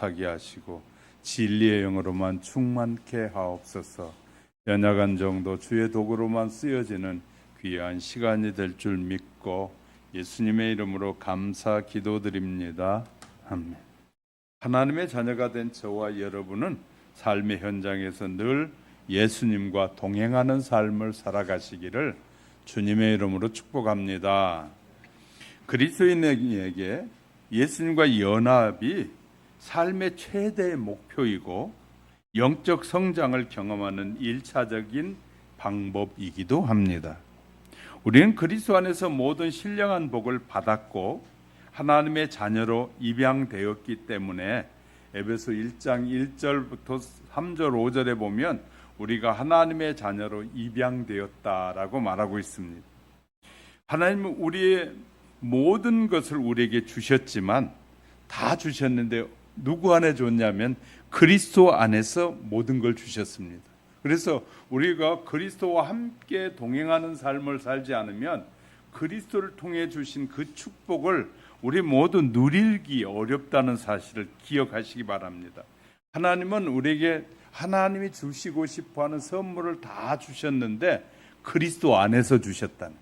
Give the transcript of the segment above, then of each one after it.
못하게 하시고 진리의 영으로만 충만케 하옵소서. 연약한 정도 주의 도구로만 쓰여지는 귀한 시간이 될 줄 믿고 예수님의 이름으로 감사 기도드립니다. 아멘. 하나님의 자녀가 된 저와 여러분은 삶의 현장에서 늘 예수님과 동행하는 삶을 살아가시기를 주님의 이름으로 축복합니다. 그리스도인에게 예수님과 연합이 삶의 최대의 목표이고 영적 성장을 경험하는 1차적인 방법이기도 합니다. 우리는 그리스도 안에서 모든 신령한 복을 받았고 하나님의 자녀로 입양되었기 때문에 에베소 1장 1절부터 3절 5절에 보면 우리가 하나님의 자녀로 입양되었다라고 말하고 있습니다. 하나님은 우리의 모든 것을 우리에게 주셨지만 다 주셨는데 누구 안에 줬냐면 그리스도 안에서 모든 걸 주셨습니다. 그래서 우리가 그리스도와 함께 동행하는 삶을 살지 않으면 그리스도를 통해 주신 그 축복을 우리 모두 누리기 어렵다는 사실을 기억하시기 바랍니다. 하나님은 우리에게 하나님이 주시고 싶어하는 선물을 다 주셨는데 그리스도 안에서 주셨다는,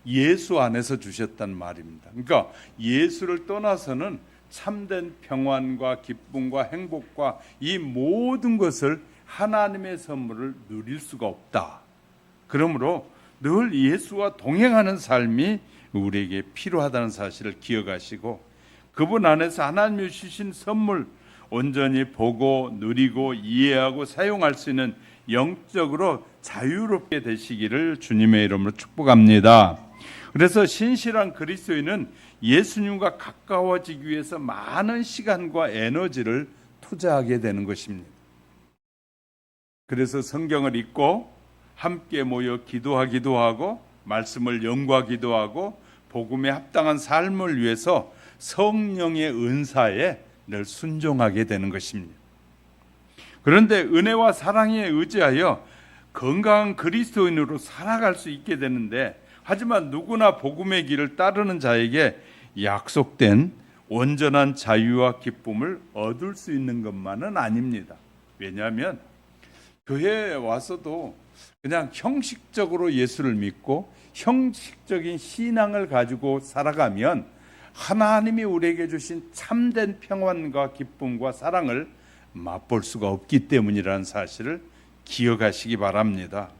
예수 안에서 주셨다는 말입니다. 그러니까 예수를 떠나서는 참된 평안과 기쁨과 행복과 이 모든 것을 하나님의 선물을 누릴 수가 없다. 그러므로 늘 예수와 동행하는 삶이 우리에게 필요하다는 사실을 기억하시고 그분 안에서 하나님이 주신 선물 온전히 보고 누리고 이해하고 사용할 수 있는 영적으로 자유롭게 되시기를 주님의 이름으로 축복합니다. 그래서 신실한 그리스도인은 예수님과 가까워지기 위해서 많은 시간과 에너지를 투자하게 되는 것입니다. 그래서 성경을 읽고 함께 모여 기도하기도 하고 말씀을 연구하기도 하고 복음에 합당한 삶을 위해서 성령의 은사에 늘 순종하게 되는 것입니다. 그런데 은혜와 사랑에 의지하여 건강한 그리스도인으로 살아갈 수 있게 되는데, 하지만 누구나 복음의 길을 따르는 자에게 약속된 온전한 자유와 기쁨을 얻을 수 있는 것만은 아닙니다. 왜냐하면 교회에 와서도 그냥 형식적으로 예수를 믿고 형식적인 신앙을 가지고 살아가면 하나님이 우리에게 주신 참된 평안과 기쁨과 사랑을 맛볼 수가 없기 때문이라는 사실을 기억하시기 바랍니다.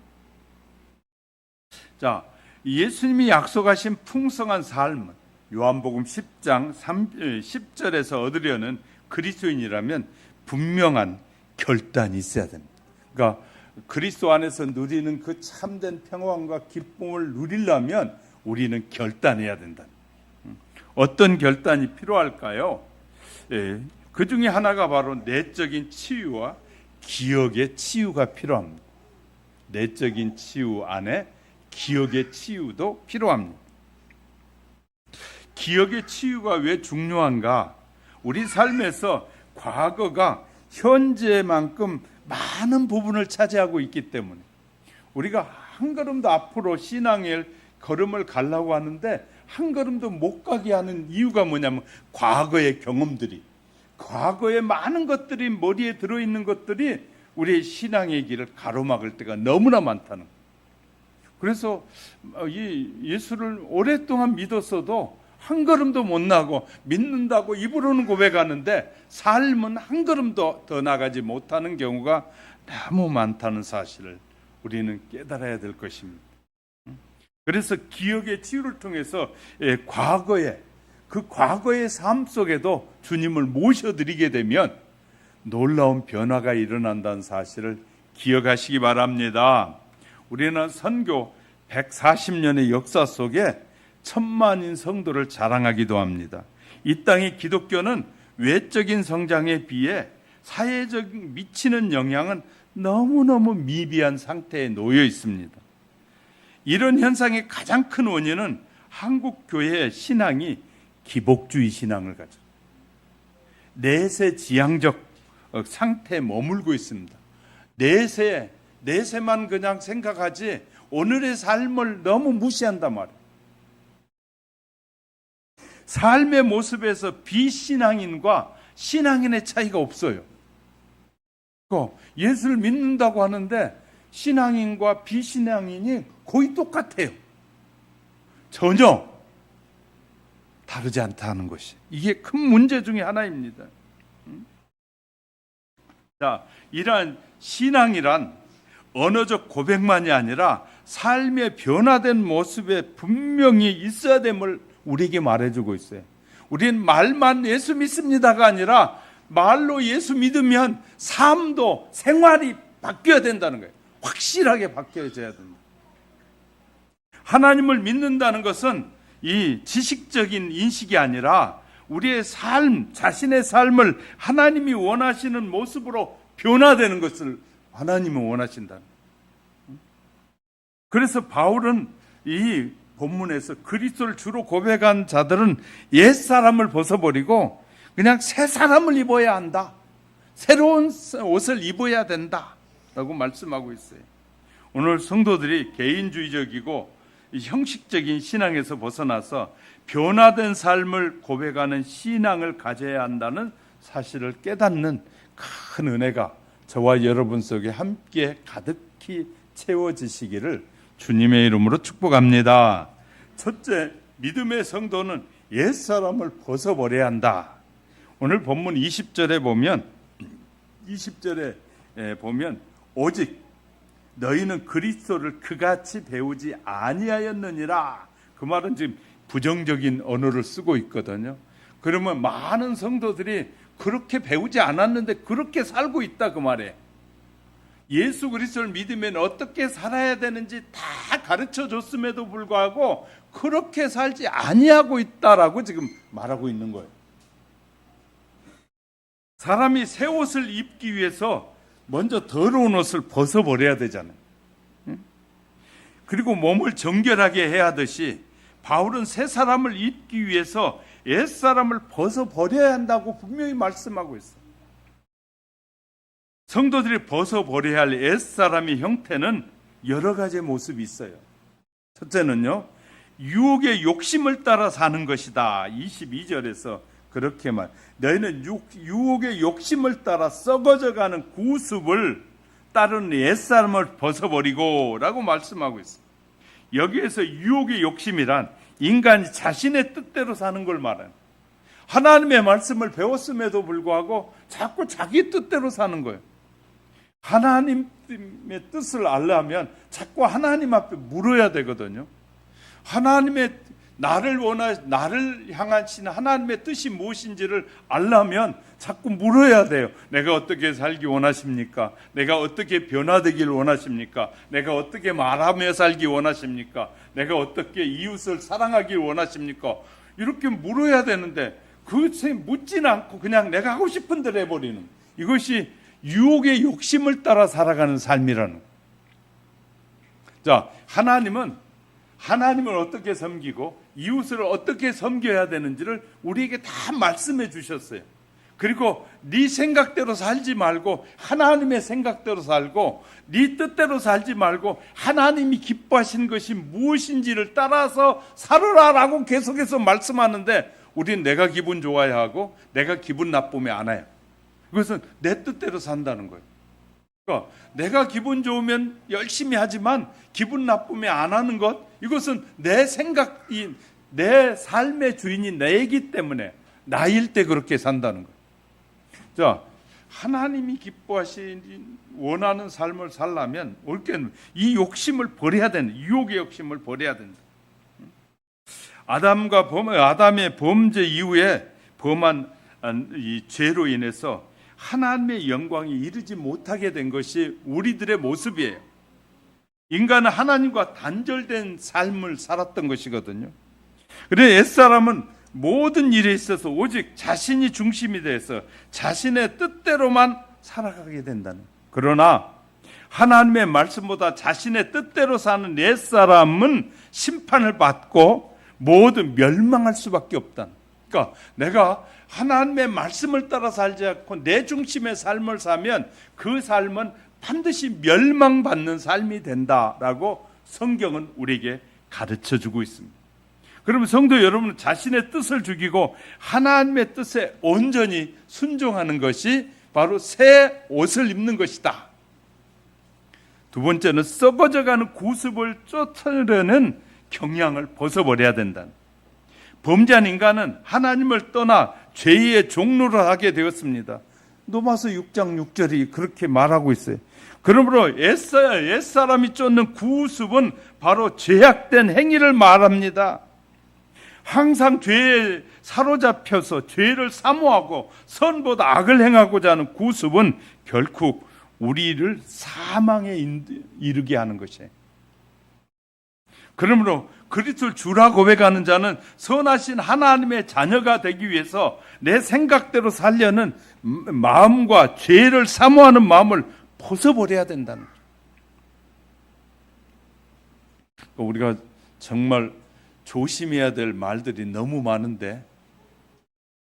자, 예수님이 약속하신 풍성한 삶은 요한복음 10장 10절에서 얻으려는 그리스도인이라면 분명한 결단이 있어야 됩니다. 그러니까 그리스도 안에서 누리는 그 참된 평안과 기쁨을 누리려면 우리는 결단해야 된다. 어떤 결단이 필요할까요? 그 중에 하나가 바로 내적인 치유와 기억의 치유가 필요합니다. 내적인 치유 안에 기억의 치유도 필요합니다. 기억의 치유가 왜 중요한가? 우리 삶에서 과거가 현재만큼 많은 부분을 차지하고 있기 때문에 우리가 한 걸음도 앞으로 신앙의 걸음을 가려고 하는데 한 걸음도 못 가게 하는 이유가 뭐냐면 과거의 경험들이, 과거의 많은 것들이 머리에 들어있는 것들이 우리의 신앙의 길을 가로막을 때가 너무나 많다는 거예요. 그래서 이 예수를 오랫동안 믿었어도 한 걸음도 못 나고 믿는다고 입으로는 고백하는데 삶은 한 걸음도 더 나가지 못하는 경우가 너무 많다는 사실을 우리는 깨달아야 될 것입니다. 그래서 기억의 치유를 통해서 그 과거의 삶 속에도 주님을 모셔드리게 되면 놀라운 변화가 일어난다는 사실을 기억하시기 바랍니다. 우리는 선교 140년의 역사 속에 천만인 성도를 자랑하기도 합니다. 이 땅의 기독교는 외적인 성장에 비해 사회적 미치는 영향은 너무너무 미비한 상태에 놓여 있습니다. 이런 현상의 가장 큰 원인은 한국 교회의 신앙이 기복주의 신앙을 가져 내세 지향적 상태에 머물고 있습니다. 내세만 그냥 생각하지 오늘의 삶을 너무 무시한단 말이에요. 삶의 모습에서 비신앙인과 신앙인의 차이가 없어요. 예수를 믿는다고 하는데 신앙인과 비신앙인이 거의 똑같아요. 전혀 다르지 않다는 것이, 이게 큰 문제 중에 하나입니다. 자, 이러한 신앙이란 언어적 고백만이 아니라 삶의 변화된 모습에 분명히 있어야 됨을 우리에게 말해주고 있어요. 우리는 말만 예수 믿습니다가 아니라 말로 예수 믿으면 삶도 생활이 바뀌어야 된다는 거예요. 확실하게 바뀌어져야 된다. 하나님을 믿는다는 것은 이 지식적인 인식이 아니라 우리의 삶, 자신의 삶을 하나님이 원하시는 모습으로 변화되는 것을 하나님은 원하신다. 그래서 바울은 이 본문에서 그리스도를 주로 고백한 자들은 옛사람을 벗어버리고 그냥 새 사람을 입어야 한다, 새로운 옷을 입어야 된다 라고 말씀하고 있어요. 오늘 성도들이 개인주의적이고 형식적인 신앙에서 벗어나서 변화된 삶을 고백하는 신앙을 가져야 한다는 사실을 깨닫는 큰 은혜가 저와 여러분 속에 함께 가득히 채워지시기를 주님의 이름으로 축복합니다. 첫째, 믿음의 성도는 옛사람을 벗어버려야 한다. 오늘 본문 20절에 보면 오직 너희는 그리스도를 그같이 배우지 아니하였느니라. 그 말은 지금 부정적인 언어를 쓰고 있거든요. 그러면 많은 성도들이 그렇게 배우지 않았는데 그렇게 살고 있다 그 말이에요. 예수 그리스도를 믿으면 어떻게 살아야 되는지 다 가르쳐 줬음에도 불구하고 그렇게 살지 아니하고 있다라고 지금 말하고 있는 거예요. 사람이 새 옷을 입기 위해서 먼저 더러운 옷을 벗어버려야 되잖아요. 그리고 몸을 정결하게 해야 하듯이 바울은 새 사람을 입기 위해서 옛사람을 벗어버려야 한다고 분명히 말씀하고 있어요. 성도들이 벗어버려야 할 옛사람의 형태는 여러 가지의 모습이 있어요. 첫째는요, 유혹의 욕심을 따라 사는 것이다. 22절에서 그렇게 너희는 유혹의 욕심을 따라 썩어져가는 구습을 따르는 옛사람을 벗어버리고 라고 말씀하고 있어요. 여기에서 유혹의 욕심이란 인간이 자신의 뜻대로 사는 걸 말해요. 하나님의 말씀을 배웠음에도 불구하고 자꾸 자기 뜻대로 사는 거예요. 하나님의 뜻을 알려면 자꾸 하나님 앞에 물어야 되거든요. 하나님의 나를 향하신 하나님의 뜻이 무엇인지를 알려면 자꾸 물어야 돼요. 내가 어떻게 살기 원하십니까? 내가 어떻게 변화되길 원하십니까? 내가 어떻게 말하며 살기 원하십니까? 내가 어떻게 이웃을 사랑하길 원하십니까? 이렇게 물어야 되는데 그것에 묻지는 않고 그냥 내가 하고 싶은 대로 해버리는, 이것이 유혹의 욕심을 따라 살아가는 삶이라는 거예요. 자, 하나님을 어떻게 섬기고 이웃을 어떻게 섬겨야 되는지를 우리에게 다 말씀해 주셨어요. 그리고 네 생각대로 살지 말고 하나님의 생각대로 살고, 네 뜻대로 살지 말고 하나님이 기뻐하시는 것이 무엇인지를 따라서 살으라라고 계속해서 말씀하는데 우리는 내가 기분 좋아야 하고 내가 기분 나쁘면 안 해요. 그것은 내 뜻대로 산다는 거예요. 그러니까 내가 기분 좋으면 열심히 하지만 기분 나쁘면 안 하는 것, 이것은 내 생각이, 내 삶의 주인이 내이기 때문에 나일 때 그렇게 산다는 거예요. 자, 하나님이 기뻐하시는 원하는 삶을 살려면 옳게는 이 욕심을 버려야 된다. 유혹의 욕심을 버려야 된다. 아담의 범죄 이후에 범한 이 죄로 인해서 하나님의 영광이 이르지 못하게 된 것이 우리들의 모습이에요. 인간은 하나님과 단절된 삶을 살았던 것이거든요. 그래서 옛사람은 모든 일에 있어서 오직 자신이 중심이 돼서 자신의 뜻대로만 살아가게 된다는. 그러나 하나님의 말씀보다 자신의 뜻대로 사는 옛사람은 심판을 받고 모두 멸망할 수밖에 없다. 그러니까 내가 하나님의 말씀을 따라 살지 않고 내 중심의 삶을 사면 그 삶은 반드시 멸망받는 삶이 된다라고 성경은 우리에게 가르쳐주고 있습니다. 그러면 성도 여러분은 자신의 뜻을 죽이고 하나님의 뜻에 온전히 순종하는 것이 바로 새 옷을 입는 것이다. 두 번째는 썩어져가는 구습을 쫓으려는 경향을 벗어버려야 된다. 범죄한 인간은 하나님을 떠나 죄의 종로를 하게 되었습니다. 로마서 6장 6절이 그렇게 말하고 있어요. 그러므로 옛사람이 쫓는 구습은 바로 죄악된 행위를 말합니다. 항상 죄에 사로잡혀서 죄를 사모하고 선보다 악을 행하고자 하는 구습은 결국 우리를 사망에 이르게 하는 것이에요. 그러므로 그리스도를 주라 고백하는 자는 선하신 하나님의 자녀가 되기 위해서 내 생각대로 살려는 마음과 죄를 사모하는 마음을 벗어버려야 된다는 거예요. 우리가 정말 조심해야 될 말들이 너무 많은데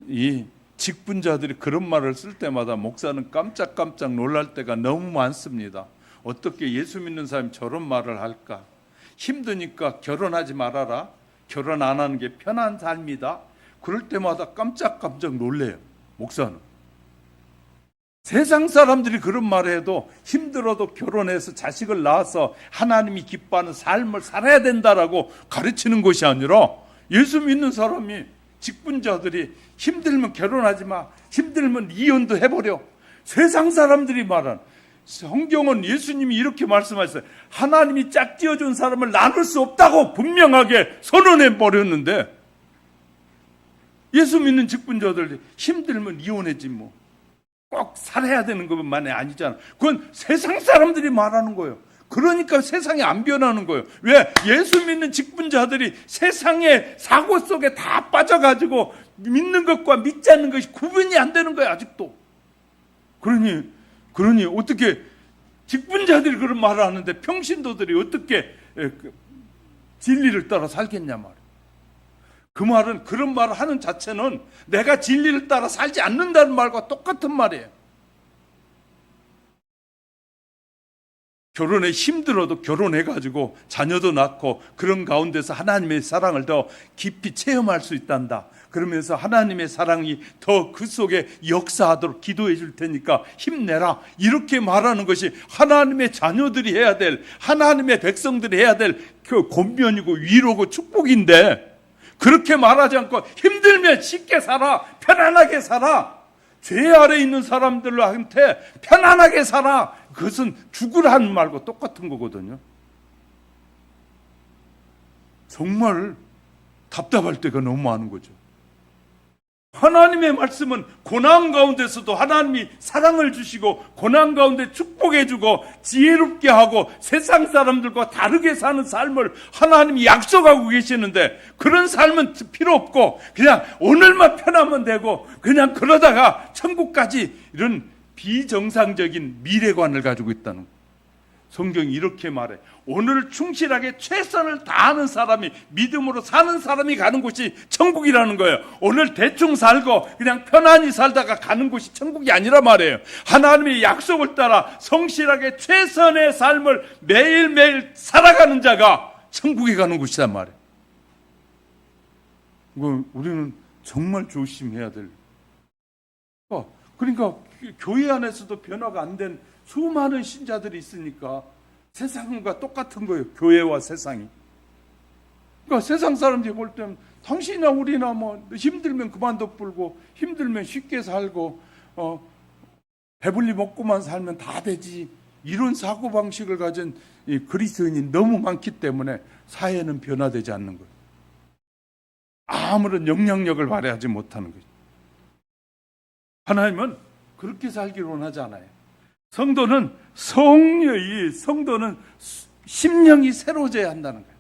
이 직분자들이 그런 말을 쓸 때마다 목사는 깜짝깜짝 놀랄 때가 너무 많습니다. 어떻게 예수 믿는 사람이 저런 말을 할까? 힘드니까 결혼하지 말아라. 결혼 안 하는 게 편한 삶이다. 그럴 때마다 깜짝깜짝 놀래요. 목사는. 세상 사람들이 그런 말을 해도 힘들어도 결혼해서 자식을 낳아서 하나님이 기뻐하는 삶을 살아야 된다라고 가르치는 것이 아니라 예수 믿는 사람이 직분자들이 힘들면 결혼하지 마. 힘들면 이혼도 해버려. 세상 사람들이 말한 성경은 예수님이 이렇게 말씀하셨어요. 하나님이 짝지어준 사람을 나눌 수 없다고 분명하게 선언해 버렸는데 예수 믿는 직분자들이 힘들면 이혼하지 뭐. 꼭 살아야 되는 것만이 아니잖아. 그건 세상 사람들이 말하는 거예요. 그러니까 세상이 안 변하는 거예요. 왜? 예수 믿는 직분자들이 세상의 사고 속에 다 빠져가지고 믿는 것과 믿지 않는 것이 구분이 안 되는 거예요. 아직도. 그러니 어떻게 직분자들이 그런 말을 하는데 평신도들이 어떻게 진리를 따라 살겠냐 말이에요. 그 말은 그런 말을 하는 자체는 내가 진리를 따라 살지 않는다는 말과 똑같은 말이에요. 결혼에 힘들어도 결혼해가지고 자녀도 낳고 그런 가운데서 하나님의 사랑을 더 깊이 체험할 수 있단다. 그러면서 하나님의 사랑이 더 그 속에 역사하도록 기도해 줄 테니까 힘내라. 이렇게 말하는 것이 하나님의 자녀들이 해야 될, 하나님의 백성들이 해야 될 그 권면이고 위로고 축복인데 그렇게 말하지 않고 힘들면 쉽게 살아, 편안하게 살아. 죄 아래 있는 사람들한테 편안하게 살아. 그것은 죽으라는 말과 똑같은 거거든요. 정말 답답할 때가 너무 많은 거죠. 하나님의 말씀은 고난 가운데서도 하나님이 사랑을 주시고 고난 가운데 축복해 주고 지혜롭게 하고 세상 사람들과 다르게 사는 삶을 하나님이 약속하고 계시는데 그런 삶은 필요 없고 그냥 오늘만 편하면 되고 그냥 그러다가 천국까지 이런 비정상적인 미래관을 가지고 있다는 거예요. 성경이 이렇게 말해. 오늘 충실하게 최선을 다하는 사람이 믿음으로 사는 사람이 가는 곳이 천국이라는 거예요. 오늘 대충 살고 그냥 편안히 살다가 가는 곳이 천국이 아니라 말이에요. 하나님의 약속을 따라 성실하게 최선의 삶을 매일매일 살아가는 자가 천국에 가는 곳이란 말이에요. 이거 우리는 정말 조심해야 될. 그러니까 교회 안에서도 변화가 안 된 수많은 신자들이 있으니까 세상과 똑같은 거예요. 교회와 세상이. 그러니까 세상 사람들이 볼 때는 당신이나 우리나 뭐 힘들면 그만둬 불고 힘들면 쉽게 살고 배불리 먹고만 살면 다 되지. 이런 사고방식을 가진 이 그리스도인이 너무 많기 때문에 사회는 변화되지 않는 거예요. 아무런 영향력을 발휘하지 못하는 거죠. 하나님은 그렇게 살기를 원하지 않아요. 성도는 심령이 새로워져야 한다는 거예요.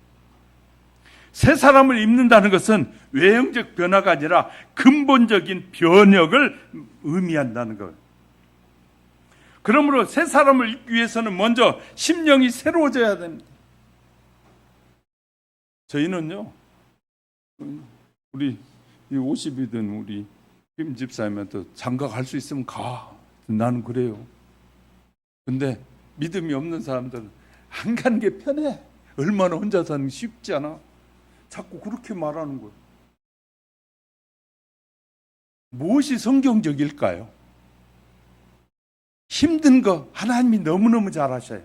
새 사람을 입는다는 것은 외형적 변화가 아니라 근본적인 변혁을 의미한다는 거예요. 그러므로 새 사람을 입기 위해서는 먼저 심령이 새로워져야 됩니다. 저희는요, 우리 50이든 우리 김 집사님한테 장가 갈 수 있으면 가. 나는 그래요. 근데 믿음이 없는 사람들은 안 가는 게 편해. 얼마나 혼자 사는 게 쉽지 않아. 자꾸 그렇게 말하는 거예요. 무엇이 성경적일까요? 힘든 거 하나님이 너무너무 잘 아셔요.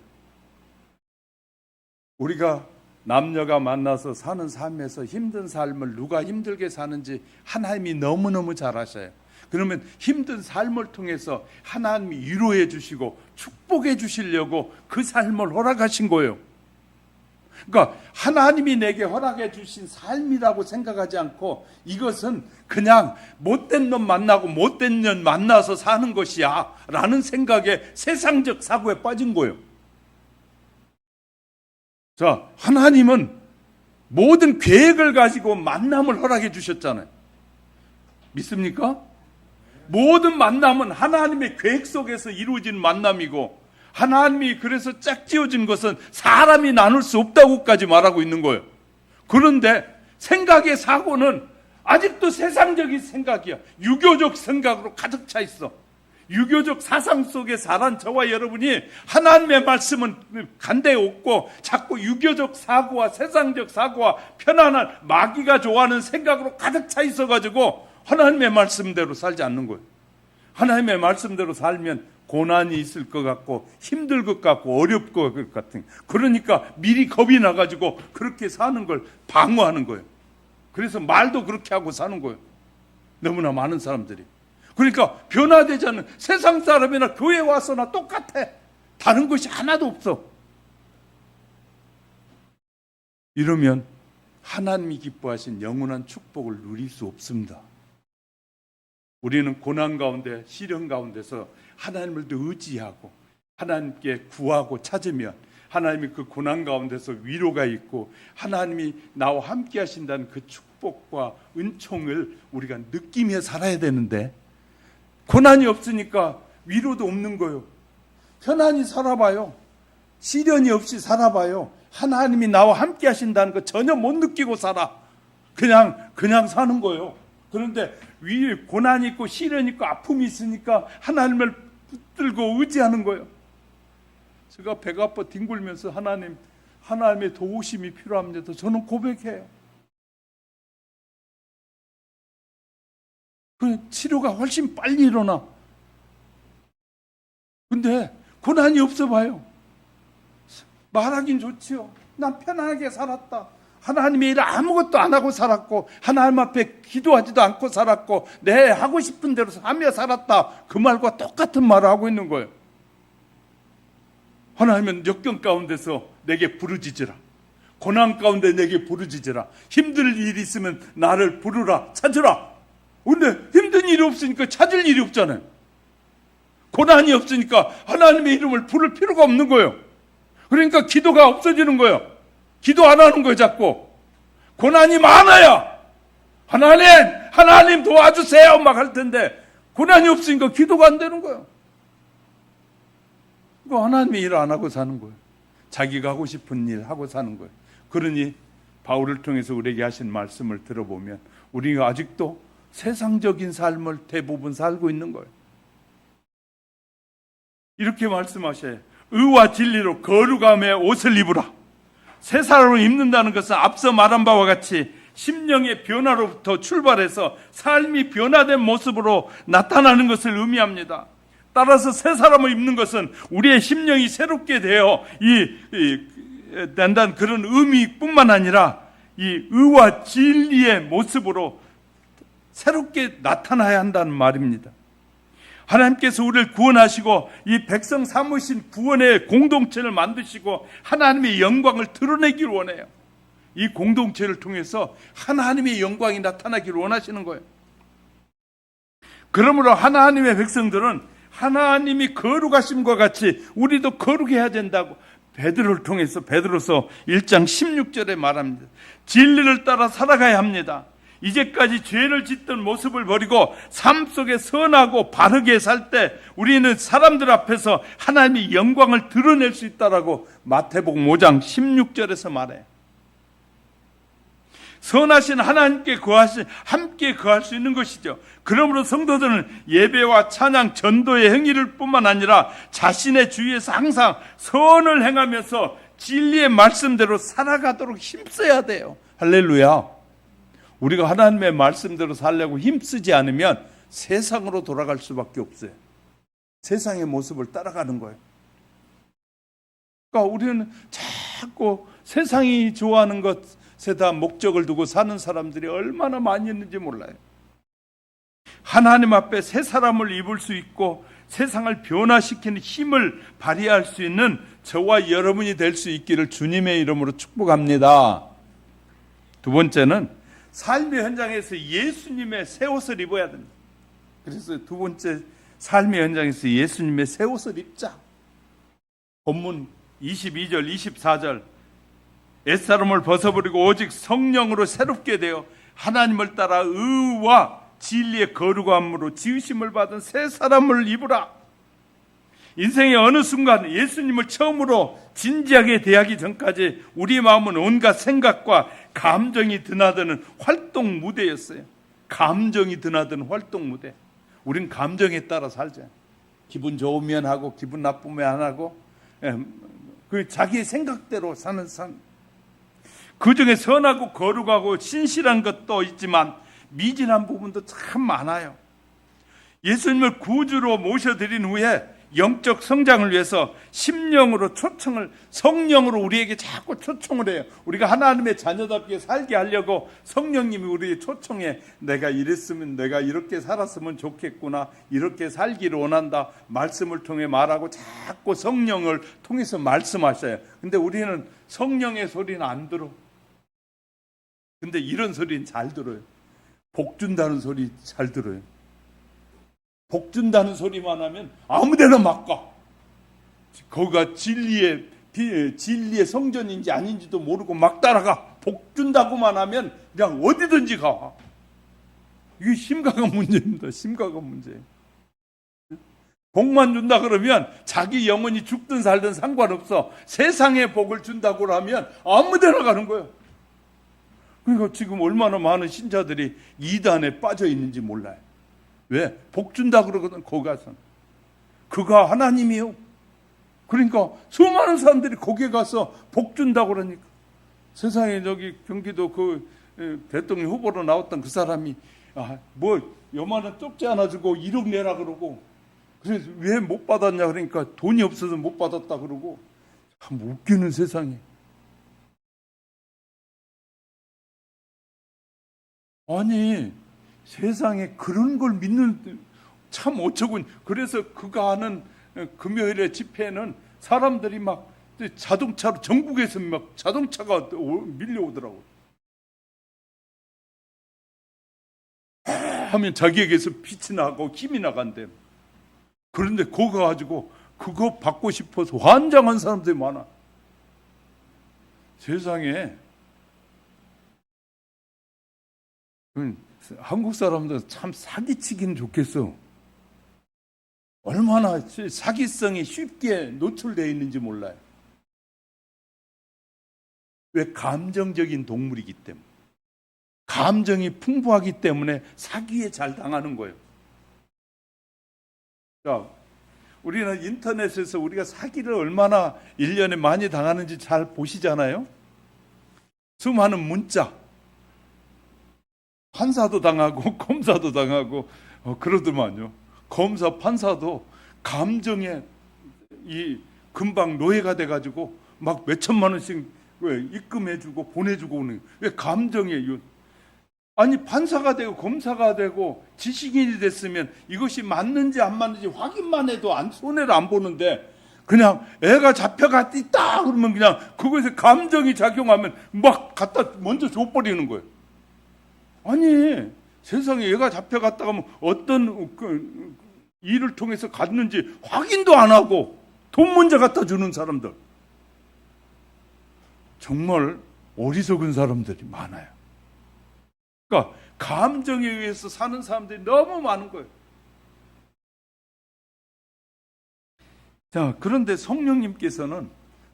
우리가 남녀가 만나서 사는 삶에서 힘든 삶을 누가 힘들게 사는지 하나님이 너무너무 잘 아셔요. 그러면 힘든 삶을 통해서 하나님이 위로해 주시고 축복해 주시려고 그 삶을 허락하신 거예요. 그러니까 하나님이 내게 허락해 주신 삶이라고 생각하지 않고 이것은 그냥 못된 놈 만나고 못된 년 만나서 사는 것이야 라는 생각에 세상적 사고에 빠진 거예요. 자, 하나님은 모든 계획을 가지고 만남을 허락해 주셨잖아요. 믿습니까? 모든 만남은 하나님의 계획 속에서 이루어진 만남이고 하나님이 그래서 짝지어진 것은 사람이 나눌 수 없다고까지 말하고 있는 거예요. 그런데 생각의 사고는 아직도 세상적인 생각이야. 유교적 생각으로 가득 차 있어. 유교적 사상 속에 자란 저와 여러분이 하나님의 말씀은 간대에 없고 자꾸 유교적 사고와 세상적 사고와 편안한 마귀가 좋아하는 생각으로 가득 차 있어가지고 하나님의 말씀대로 살지 않는 거예요. 하나님의 말씀대로 살면 고난이 있을 것 같고 힘들 것 같고 어렵을 것 같은, 그러니까 미리 겁이 나가지고 그렇게 사는 걸 방어하는 거예요. 그래서 말도 그렇게 하고 사는 거예요. 너무나 많은 사람들이. 그러니까 변화되지 않는, 세상 사람이나 교회 와서나 똑같아. 다른 것이 하나도 없어. 이러면 하나님이 기뻐하신 영원한 축복을 누릴 수 없습니다. 우리는 고난 가운데, 시련 가운데서 하나님을 더 의지하고 하나님께 구하고 찾으면 하나님이 그 고난 가운데서 위로가 있고 하나님이 나와 함께 하신다는 그 축복과 은총을 우리가 느끼며 살아야 되는데, 고난이 없으니까 위로도 없는 거예요. 편안히 살아봐요. 시련이 없이 살아봐요. 하나님이 나와 함께 하신다는 거 전혀 못 느끼고 살아. 그냥 사는 거예요. 그런데 위에 고난이 있고 시련이 있고 아픔이 있으니까 하나님을 붙들고 의지하는 거예요. 제가 배가 아파 뒹굴면서 하나님의 도우심이 필요합니다. 저는 고백해요. 그 치료가 훨씬 빨리 일어나. 근데 고난이 없어 봐요. 말하긴 좋지요. 난 편하게 살았다. 하나님의 일을 아무것도 안 하고 살았고 하나님 앞에 기도하지도 않고 살았고 내 하고 싶은 대로 하며 살았다. 그 말과 똑같은 말을 하고 있는 거예요. 하나님은 역경 가운데서 내게 부르짖으라. 고난 가운데 내게 부르짖으라. 힘들 일이 있으면 나를 부르라. 찾으라. 근데 힘든 일이 없으니까 찾을 일이 없잖아요. 고난이 없으니까 하나님의 이름을 부를 필요가 없는 거예요. 그러니까 기도가 없어지는 거예요. 기도 안 하는 거예요, 자꾸. 고난이 많아야 하나님 도와주세요 막 할 텐데 고난이 없으니까 기도가 안 되는 거예요. 그러니까 하나님의 일을 안 하고 사는 거예요. 자기가 하고 싶은 일 하고 사는 거예요. 그러니 바울을 통해서 우리에게 하신 말씀을 들어보면 우리가 아직도 세상적인 삶을 대부분 살고 있는 거예요. 이렇게 말씀하셔요. 의와 진리로 거룩함의 옷을 입으라. 새 사람으로 입는다는 것은 앞서 말한 바와 같이 심령의 변화로부터 출발해서 삶이 변화된 모습으로 나타나는 것을 의미합니다. 따라서 새 사람을 입는 것은 우리의 심령이 새롭게 되어 된다는 그런 의미뿐만 아니라 이 의와 진리의 모습으로 새롭게 나타나야 한다는 말입니다. 하나님께서 우리를 구원하시고 이 백성 삼으신 구원의 공동체를 만드시고 하나님의 영광을 드러내기를 원해요. 이 공동체를 통해서 하나님의 영광이 나타나기를 원하시는 거예요. 그러므로 하나님의 백성들은 하나님이 거룩하심과 같이 우리도 거룩해야 된다고 베드로를 통해서 베드로서 1장 16절에 말합니다. 진리를 따라 살아가야 합니다. 이제까지 죄를 짓던 모습을 버리고 삶 속에 선하고 바르게 살 때 우리는 사람들 앞에서 하나님의 영광을 드러낼 수 있다라고 마태복음 5장 16절에서 말해요. 선하신 하나님께 함께 거할 수 있는 것이죠. 그러므로 성도들은 예배와 찬양, 전도의 행위를 뿐만 아니라 자신의 주위에서 항상 선을 행하면서 진리의 말씀대로 살아가도록 힘써야 돼요. 할렐루야. 우리가 하나님의 말씀대로 살려고 힘쓰지 않으면 세상으로 돌아갈 수밖에 없어요. 세상의 모습을 따라가는 거예요. 그러니까 우리는 자꾸 세상이 좋아하는 것에다 목적을 두고 사는 사람들이 얼마나 많이 있는지 몰라요. 하나님 앞에 새 사람을 입을 수 있고 세상을 변화시키는 힘을 발휘할 수 있는 저와 여러분이 될 수 있기를 주님의 이름으로 축복합니다. 두 번째는 삶의 현장에서 예수님의 새 옷을 입어야 됩니다. 그래서 두 번째, 삶의 현장에서 예수님의 새 옷을 입자. 본문 22절 24절, 옛사람을 벗어버리고 오직 성령으로 새롭게 되어 하나님을 따라 의와 진리의 거룩함으로 지으심을 받은 새 사람을 입으라. 인생의 어느 순간 예수님을 처음으로 진지하게 대하기 전까지 우리 마음은 온갖 생각과 감정이 드나드는 활동 무대였어요. 감정이 드나드는 활동 무대. 우린 감정에 따라 살자. 기분 좋으면 하고 기분 나쁘면 안 하고, 그 자기 생각대로 사는 삶. 그 중에 선하고 거룩하고 신실한 것도 있지만 미진한 부분도 참 많아요. 예수님을 구주로 모셔드린 후에 영적 성장을 위해서 심령으로 초청을, 성령으로 우리에게 자꾸 초청을 해요. 우리가 하나님의 자녀답게 살게 하려고 성령님이 우리의 초청해. 내가 이랬으면, 내가 이렇게 살았으면 좋겠구나, 이렇게 살기를 원한다, 말씀을 통해 말하고 자꾸 성령을 통해서 말씀하셔요. 근데 우리는 성령의 소리는 안 들어. 근데 이런 소리는 잘 들어요. 복 준다는 소리 잘 들어요. 복 준다는 소리만 하면 아무데나 막 가. 거기가 진리의 성전인지 아닌지도 모르고 막 따라가. 복 준다고만 하면 그냥 어디든지 가. 이게 심각한 문제입니다. 심각한 문제예요. 복만 준다 그러면 자기 영혼이 죽든 살든 상관없어. 세상의 복을 준다고 하면 아무데나 가는 거예요. 그러니까 지금 얼마나 많은 신자들이 이단에 빠져 있는지 몰라요. 왜? 복 준다 그러거든. 거기 가서 그가 하나님이요. 그러니까 수많은 사람들이 거기에 가서 복 준다고 그러니까. 세상에 저기 경기도 그 대통령 후보로 나왔던 그 사람이 뭐 요만한 쪽지 하나 주고 1억 내라 그러고, 그래서 왜 못 받았냐 그러니까 돈이 없어서 못 받았다 그러고. 참 웃기는 세상에. 아니 세상에 그런 걸 믿는, 참 어처구니. 그래서 그가 하는 금요일의 집회는 사람들이 막 자동차로, 전국에서 막 자동차가 밀려오더라고. 하면 자기에게서 빛이 나고 힘이 나간대. 그런데 그거 가지고 그거 받고 싶어서 환장한 사람들이 많아. 세상에 한국 사람들 참 사기치기는 좋겠어. 얼마나 사기성이 쉽게 노출되어 있는지 몰라요. 왜? 감정적인 동물이기 때문에. 감정이 풍부하기 때문에 사기에 잘 당하는 거예요. 자, 우리는 인터넷에서 우리가 사기를 얼마나 1년에 많이 당하는지 잘 보시잖아요. 수많은 문자, 판사도 당하고 검사도 당하고 그러더만요. 검사, 판사도 감정에 금방 노예가 돼가지고 막 몇천만 원씩 입금해주고 보내주고 오는. 왜? 감정에. 아니 판사가 되고 검사가 되고 지식인이 됐으면 이것이 맞는지 안 맞는지 확인만 해도 손해를 안 보는데, 그냥 애가 잡혀갔다 그러면 그냥 그것에 감정이 작용하면 막 갖다 먼저 줘버리는 거예요. 아니 세상에 애가 잡혀갔다 가면 어떤 일을 통해서 갔는지 확인도 안 하고 돈 먼저 갖다 주는 사람들, 정말 어리석은 사람들이 많아요. 그러니까 감정에 의해서 사는 사람들이 너무 많은 거예요. 자, 그런데 성령님께서는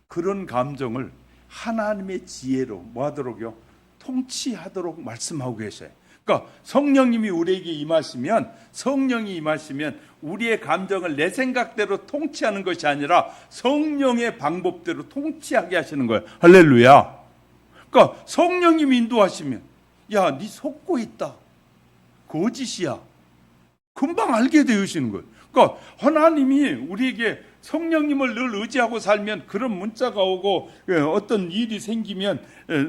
그런 감정을 하나님의 지혜로 뭐하도록요? 통치하도록 말씀하고 계셔요. 그러니까 성령님이 우리에게 임하시면, 성령이 임하시면 우리의 감정을 내 생각대로 통치하는 것이 아니라 성령의 방법대로 통치하게 하시는 거예요. 할렐루야. 그러니까 성령님이 인도하시면 야, 네 속고 있다. 거짓이야. 금방 알게 되시는 거예요. 그러니까 하나님이 우리에게 성령님을 늘 의지하고 살면 그런 문자가 오고 어떤 일이 생기면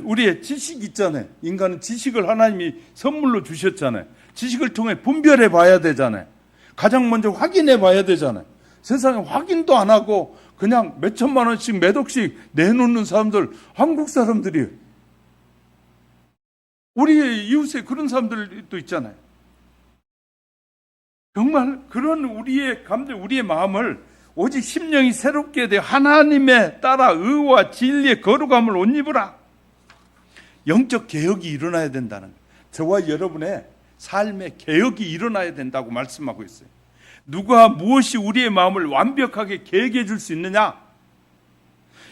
우리의 지식 있잖아요. 인간은 지식을 하나님이 선물로 주셨잖아요. 지식을 통해 분별해 봐야 되잖아요. 가장 먼저 확인해 봐야 되잖아요. 세상에 확인도 안 하고 그냥 몇 천만 원씩 몇 억씩 내놓는 사람들, 한국 사람들이에요. 우리의 이웃에 그런 사람들도 있잖아요. 정말 그런 우리의 감정, 우리의 마음을 오직 심령이 새롭게 되어 하나님에 따라 의와 진리의 거룩함을 옷 입으라. 영적 개혁이 일어나야 된다는 거예요. 저와 여러분의 삶의 개혁이 일어나야 된다고 말씀하고 있어요. 누가 무엇이 우리의 마음을 완벽하게 개혁해 줄 수 있느냐?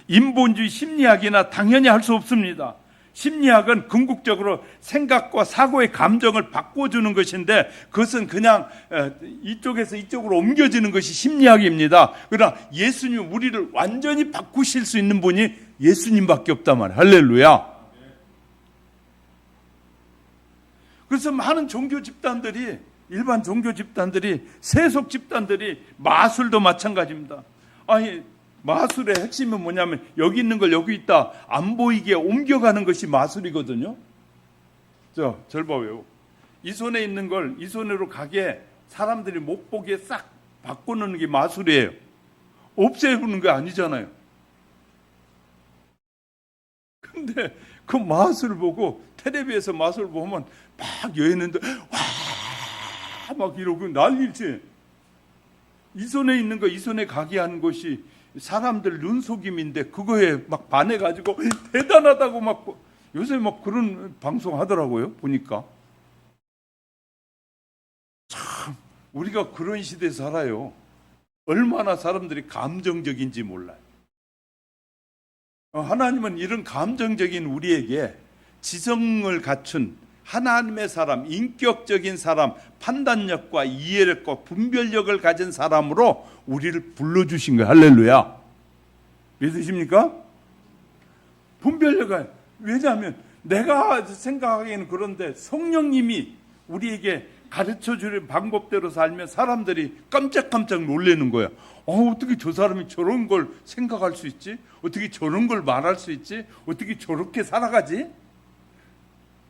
인본주의 심리학이나 당연히 할 수 없습니다. 심리학은 궁극적으로 생각과 사고의 감정을 바꿔주는 것인데 그것은 그냥 이쪽에서 이쪽으로 옮겨지는 것이 심리학입니다. 그러나 예수님 우리를 완전히 바꾸실 수 있는 분이 예수님밖에 없단 말이에요. 할렐루야. 그래서 많은 종교 집단들이, 일반 종교 집단들이, 세속 집단들이, 마술도 마찬가지입니다. 아니, 마술의 핵심은 뭐냐면 여기 있는 걸 여기 있다 안 보이게 옮겨가는 것이 마술이거든요. 절 봐요. 이 손에 있는 걸 이 손으로 가게 사람들이 못 보게 싹 바꿔놓는 게 마술이에요. 없애는 게 아니잖아요. 근데 그 마술 보고 텔레비에서 마술 보면 막 여행는데 와 막 이러고 난리지. 이 손에 있는 거 이 손에 가게 하는 것이 사람들 눈속임인데 그거에 막 반해가지고 대단하다고 막 요새 막 그런 방송 하더라고요. 보니까 참 우리가 그런 시대에 살아요. 얼마나 사람들이 감정적인지 몰라요. 하나님은 이런 감정적인 우리에게 지성을 갖춘 하나님의 사람, 인격적인 사람, 판단력과 이해력과 분별력을 가진 사람으로 우리를 불러주신 거예요. 할렐루야. 믿으십니까? 분별력을. 왜냐하면 내가 생각하기에는 그런데 성령님이 우리에게 가르쳐주는 방법대로 살면 사람들이 깜짝깜짝 놀라는 거예요. 어떻게 저 사람이 저런 걸 생각할 수 있지? 어떻게 저런 걸 말할 수 있지? 어떻게 저렇게 살아가지?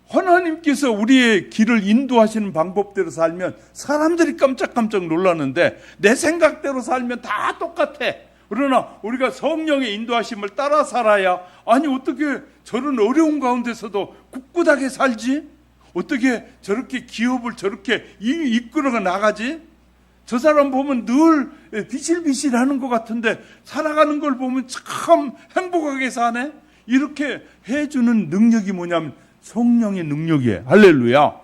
하나님께서 우리의 길을 인도하시는 방법대로 살면 사람들이 깜짝깜짝 놀라는데 내 생각대로 살면 다 똑같아. 그러나 우리가 성령의 인도하심을 따라 살아야 아니 어떻게 저런 어려운 가운데서도 꿋꿋하게 살지? 어떻게 저렇게 기업을 저렇게 이끌어 나가지? 저 사람 보면 늘 비실비실하는 것 같은데 살아가는 걸 보면 참 행복하게 사네? 이렇게 해주는 능력이 뭐냐면 성령의 능력이에요. 할렐루야.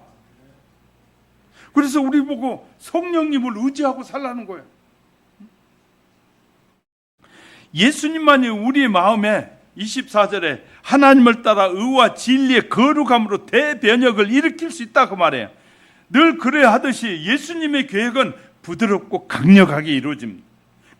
그래서 우리 보고 성령님을 의지하고 살라는 거예요. 예수님만이 우리의 마음에 24절에 하나님을 따라 의와 진리의 거룩함으로 대변혁을 일으킬 수 있다 그 말이에요. 늘 그래야 하듯이 예수님의 계획은 부드럽고 강력하게 이루어집니다.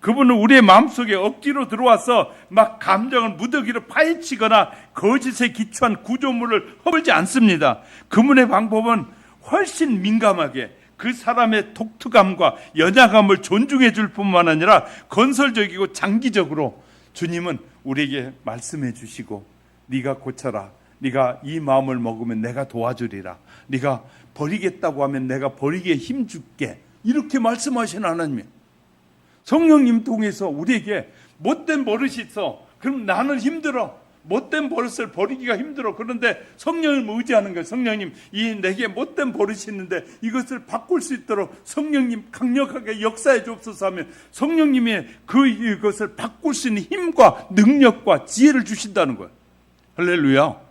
그분은 우리의 마음속에 억지로 들어와서 막 감정을 무더기로 파헤치거나 거짓에 기초한 구조물을 허물지 않습니다. 그분의 방법은 훨씬 민감하게 그 사람의 독특함과 연약함을 존중해 줄 뿐만 아니라 건설적이고 장기적으로 주님은 우리에게 말씀해 주시고 네가 고쳐라. 네가 이 마음을 먹으면 내가 도와주리라. 네가 버리겠다고 하면 내가 버리기에 힘줄게. 이렇게 말씀하시는 하나님이에요. 성령님 통해서 우리에게 못된 버릇이 있어. 그럼 나는 힘들어. 못된 버릇을 버리기가 힘들어. 그런데 성령을 의지하는 거예요. 성령님, 이 내게 못된 버릇이 있는데 이것을 바꿀 수 있도록 성령님 강력하게 역사해 주옵소서 하면 성령님이 이것을 바꿀 수 있는 힘과 능력과 지혜를 주신다는 거예요. 할렐루야.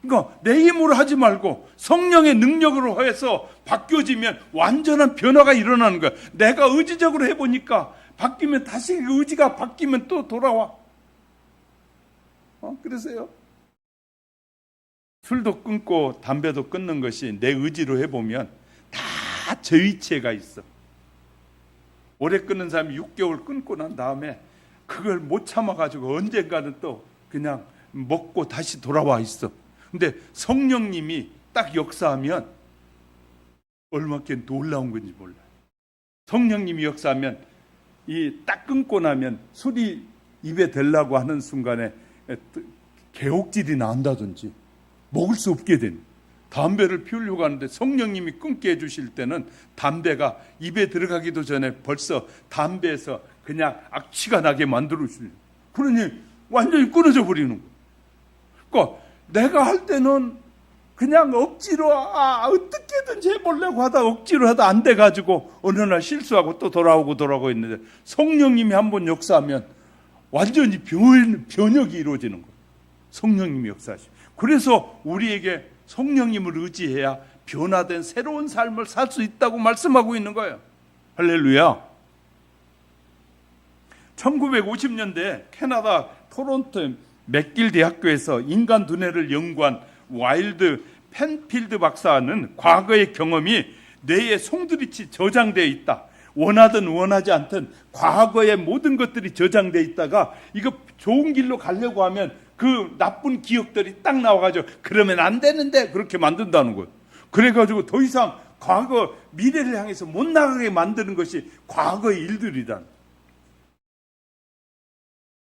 그러니까 내 힘으로 하지 말고 성령의 능력으로 해서 바뀌어지면 완전한 변화가 일어나는 거야. 내가 의지적으로 해보니까 바뀌면 다시 그 의지가 바뀌면 또 돌아와. 그러세요? 술도 끊고 담배도 끊는 것이 내 의지로 해보면 다 저의체가 있어. 오래 끊는 사람이 6개월 끊고 난 다음에 그걸 못 참아가지고 언젠가는 또 그냥 먹고 다시 돌아와 있어. 근데 성령님이 딱 역사하면 얼마나 놀라운 건지 몰라요. 성령님이 역사하면 이 딱 끊고 나면 술이 입에 대려고 하는 순간에 개옥질이 난다든지 먹을 수 없게 되는, 담배를 피우려고 하는데 성령님이 끊게 해주실 때는 담배가 입에 들어가기도 전에 벌써 담배에서 그냥 악취가 나게 만들어주시는, 그러니 완전히 끊어져 버리는 거예요. 그러니까 내가 할 때는 그냥 억지로 어떻게든지 해보려고 하다 억지로 하다 안 돼가지고 어느 날 실수하고 또 돌아오고 있는데, 성령님이 한번 역사하면 완전히 변혁이 이루어지는 거예요. 성령님이 역사하시고. 그래서 우리에게 성령님을 의지해야 변화된 새로운 삶을 살 수 있다고 말씀하고 있는 거예요. 할렐루야. 1950년대 캐나다 토론토 맥길 대학교에서 인간 두뇌를 연구한 와일드 펜필드 박사는 과거의 경험이 뇌에 송두리째 저장되어 있다. 원하든 원하지 않든 과거의 모든 것들이 저장되어 있다가 이거 좋은 길로 가려고 하면 그 나쁜 기억들이 딱 나와가지고 그러면 안 되는데 그렇게 만든다는 거예요. 그래가지고 더 이상 과거 미래를 향해서 못 나가게 만드는 것이 과거의 일들이다.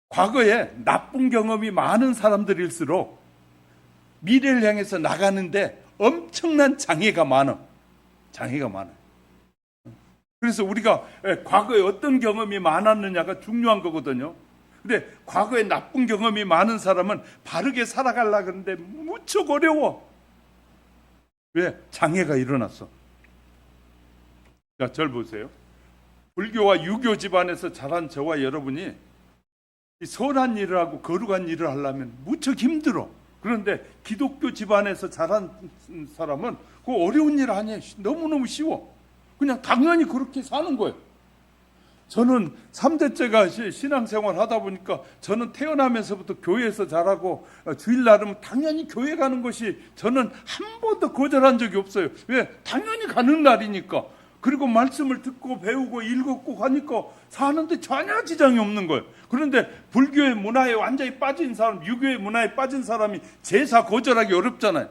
과거에 나쁜 경험이 많은 사람들일수록 미래를 향해서 나가는데 엄청난 장애가 많아. 그래서 우리가 과거에 어떤 경험이 많았느냐가 중요한 거거든요. 근데 과거에 나쁜 경험이 많은 사람은 바르게 살아가려고 하는데 무척 어려워. 왜? 장애가 일어났어. 자, 절 보세요. 불교와 유교 집안에서 자란 저와 여러분이 선한 일을 하고 거룩한 일을 하려면 무척 힘들어. 그런데 기독교 집안에서 자란 사람은 그 어려운 일 아니에요. 너무너무 쉬워. 그냥 당연히 그렇게 사는 거예요. 저는 3대째가 신앙생활 하다 보니까 저는 태어나면서부터 교회에서 자라고 주일날은 당연히 교회 가는 것이 저는 한 번도 거절한 적이 없어요. 왜? 당연히 가는 날이니까. 그리고 말씀을 듣고 배우고 읽고 하니까 사는데 전혀 지장이 없는 거예요. 그런데 불교의 문화에 완전히 빠진 사람, 유교의 문화에 빠진 사람이 제사 거절하기 어렵잖아요.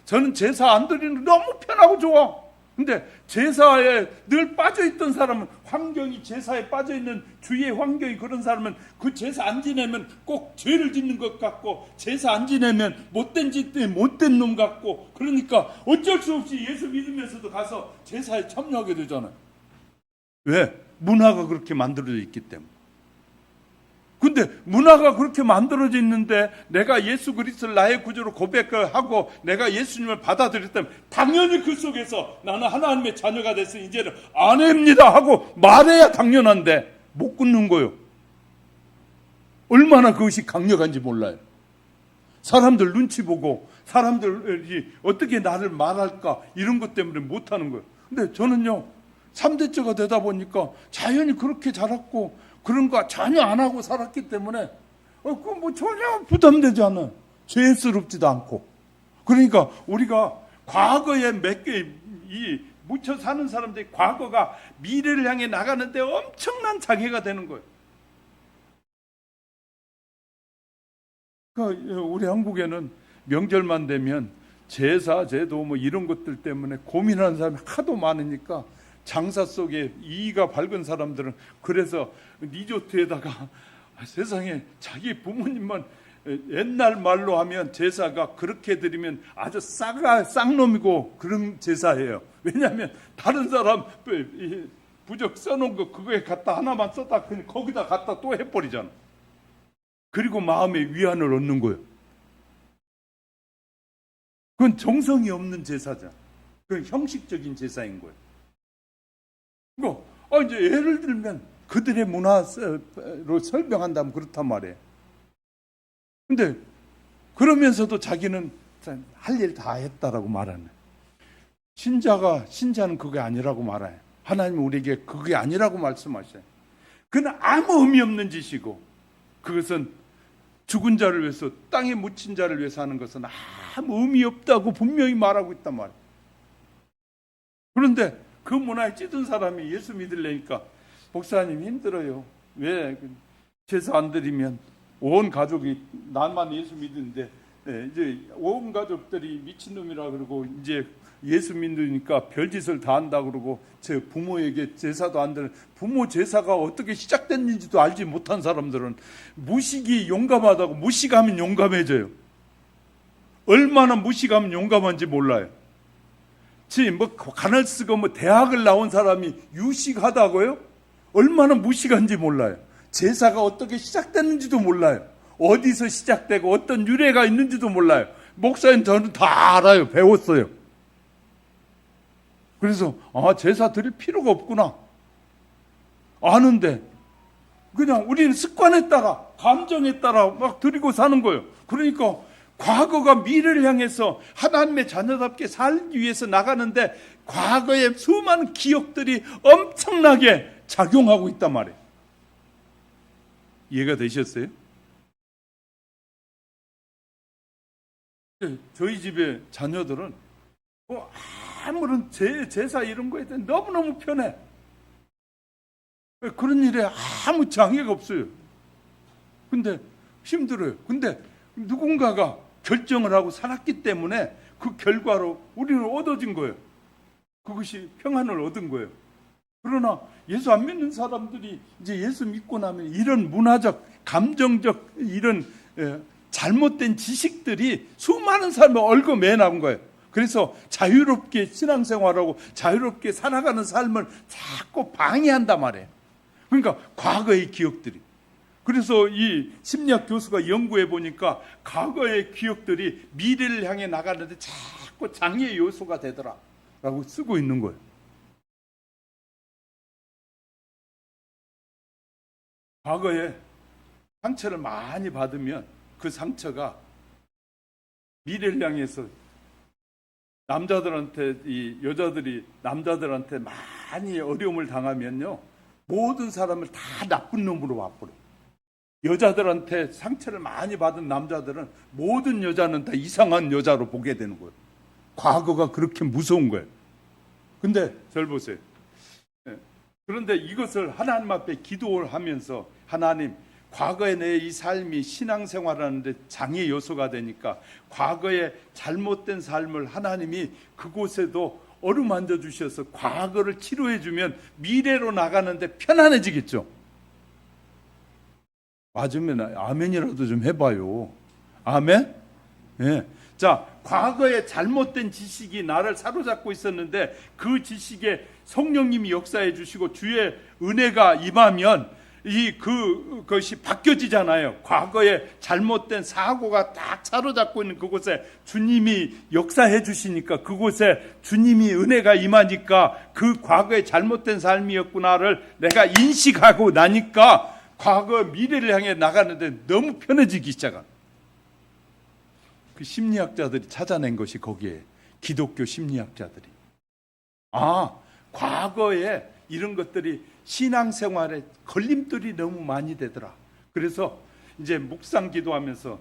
저는 제사 안 드리는 게 너무 편하고 좋아. 근데 제사에 늘 빠져있던 사람은, 환경이 제사에 빠져있는 주위의 환경이 그런 사람은 그 제사 안 지내면 꼭 죄를 짓는 것 같고, 제사 안 지내면 못된 짓 때문에 못된 놈 같고, 그러니까 어쩔 수 없이 예수 믿으면서도 가서 제사에 참여하게 되잖아요. 왜? 문화가 그렇게 만들어져 있기 때문에. 근데 문화가 그렇게 만들어져 있는데 내가 예수 그리스도를 나의 구주로 고백하고 내가 예수님을 받아들였다면 당연히 그 속에서 나는 하나님의 자녀가 됐으니 이제는 아내입니다 하고 말해야 당연한데 못 끊는 거예요. 얼마나 그것이 강력한지 몰라요. 사람들 눈치 보고 사람들이 어떻게 나를 말할까 이런 것 때문에 못하는 거예요. 근데 저는요 3대째가 되다 보니까 자연히 그렇게 자랐고 그런 거 전혀 안 하고 살았기 때문에 그거 뭐 전혀 부담되지 않아요. 죄스럽지도 않고. 그러니까 우리가 과거에 몇 개 묻혀 사는 사람들이 과거가 미래를 향해 나가는데 엄청난 장애가 되는 거예요. 그러니까 우리 한국에는 명절만 되면 제사, 제도 뭐 이런 것들 때문에 고민하는 사람이 하도 많으니까 장사 속에 이의가 밝은 사람들은 그래서 리조트에다가 세상에 자기 부모님만 옛날 말로 하면 제사가 그렇게 드리면 아주 쌍놈이고 그런 제사예요. 왜냐하면 다른 사람 부적 써놓은 거 그거에 갖다 하나만 썼다 그냥 거기다 갖다 또 해버리잖아. 그리고 마음의 위안을 얻는 거예요. 그건 정성이 없는 제사잖아. 그건 형식적인 제사인 거예요. 이제 예를 들면 그들의 문화로 설명한다면 그렇단 말이에요. 근데 그러면서도 자기는 할 일 다 했다라고 말하네. 신자는 그게 아니라고 말해요. 하나님은 우리에게 그게 아니라고 말씀하셔요. 그건 아무 의미 없는 짓이고 그것은 죽은 자를 위해서, 땅에 묻힌 자를 위해서 하는 것은 아무 의미 없다고 분명히 말하고 있단 말이에요. 그런데 그 문화에 찌든 사람이 예수 믿으려니까 목사님 힘들어요. 왜? 제사 안 드리면 온 가족이 나만 예수 믿는데 이제 온 가족들이 미친놈이라 그러고 이제 예수 믿으니까 별짓을 다 한다 그러고 제 부모에게 제사도 안 드는 부모 제사가 어떻게 시작됐는지도 알지 못한 사람들은 무식이 용감하다고 무식하면 용감해져요. 얼마나 무식하면 용감한지 몰라요. 뭐 간을 쓰고 뭐 대학을 나온 사람이 유식하다고요? 얼마나 무식한지 몰라요. 제사가 어떻게 시작됐는지도 몰라요. 어디서 시작되고 어떤 유래가 있는지도 몰라요. 목사님 저는 다 알아요. 배웠어요. 그래서 제사 드릴 필요가 없구나. 아는데 그냥 우리는 습관에 따라 감정에 따라 막 드리고 사는 거예요. 그러니까 과거가 미래를 향해서 하나님의 자녀답게 살기 위해서 나가는데 과거의 수많은 기억들이 엄청나게 작용하고 있단 말이에요. 이해가 되셨어요? 저희 집의 자녀들은 아무런 제사 이런 거에 대해 너무너무 편해. 그런 일에 아무 장애가 없어요. 근데 힘들어요. 근데 누군가가 결정을 하고 살았기 때문에 그 결과로 우리는 얻어진 거예요. 그것이 평안을 얻은 거예요. 그러나 예수 안 믿는 사람들이 이제 예수 믿고 나면 이런 문화적, 감정적 이런 잘못된 지식들이 수많은 삶을 얽어매 나온 거예요. 그래서 자유롭게 신앙생활하고 자유롭게 살아가는 삶을 자꾸 방해한단 말이에요. 그러니까 과거의 기억들이. 그래서 이 심리학 교수가 연구해 보니까 과거의 기억들이 미래를 향해 나가는데 자꾸 장애 요소가 되더라라고 쓰고 있는 거예요. 과거에 상처를 많이 받으면 그 상처가 미래를 향해서 남자들한테 이 여자들이 남자들한테 많이 어려움을 당하면요 모든 사람을 다 나쁜 놈으로 봐버려. 여자들한테 상처를 많이 받은 남자들은 모든 여자는 다 이상한 여자로 보게 되는 거예요. 과거가 그렇게 무서운 거예요. 근데 절 보세요. 그런데 이것을 하나님 앞에 기도를 하면서 하나님 과거의 내 이 삶이 신앙생활하는데 장애 요소가 되니까 과거의 잘못된 삶을 하나님이 그곳에도 어루만져 주셔서 과거를 치료해 주면 미래로 나가는데 편안해지겠죠. 맞으면 아멘이라도 좀 해봐요. 아멘? 예. 자, 과거의 잘못된 지식이 나를 사로잡고 있었는데 그 지식에 성령님이 역사해 주시고 주의 은혜가 임하면 그것이 바뀌어지잖아요. 과거에 잘못된 사고가 딱 사로잡고 있는 그곳에 주님이 역사해 주시니까 그곳에 주님이 은혜가 임하니까 그 과거의 잘못된 삶이었구나를 내가 인식하고 나니까 과거 미래를 향해 나가는데 너무 편해지기 시작한. 그 심리학자들이 찾아낸 것이 거기에 기독교 심리학자들이 과거에 이런 것들이 신앙생활에 걸림돌이 너무 많이 되더라. 그래서 이제 묵상 기도하면서